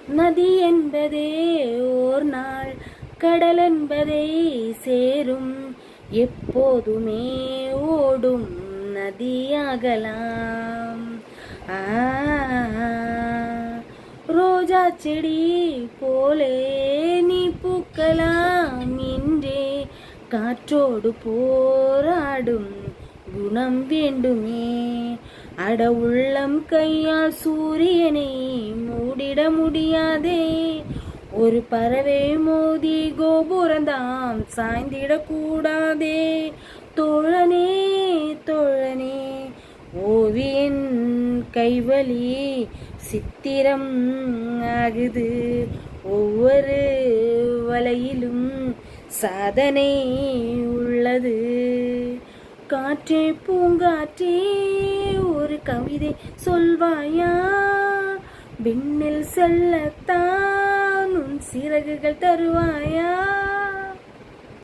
நதி என்பதே ஓர் நாள் கடல் என்பதை சேரும். எப்போதுமே ஓடும் நதியாகலாம். ரோஜா செடி போலே நீ பூக்கலாம் என்றே காற்றோடு போராடும் குணம் வேண்டுமே. அட உள்ளம் கையால் சூரியனை மூடிட முடியாதே. ஒரு பறவை மோதி கோபுரந்தாம் சாய்ந்திடக்கூடாதே. தோழனே தோழனே ஓவியன் கைவலி சித்திரம் ஆகுது. ஒவ்வொரு வலையிலும் சாதனை உள்ளது. காற்றே பூங்காற்றே ஒரு கவிதை சொல்வாயா? விண்ணில் செல்லத்தான் உன் சிறகுகள் தருவாயா?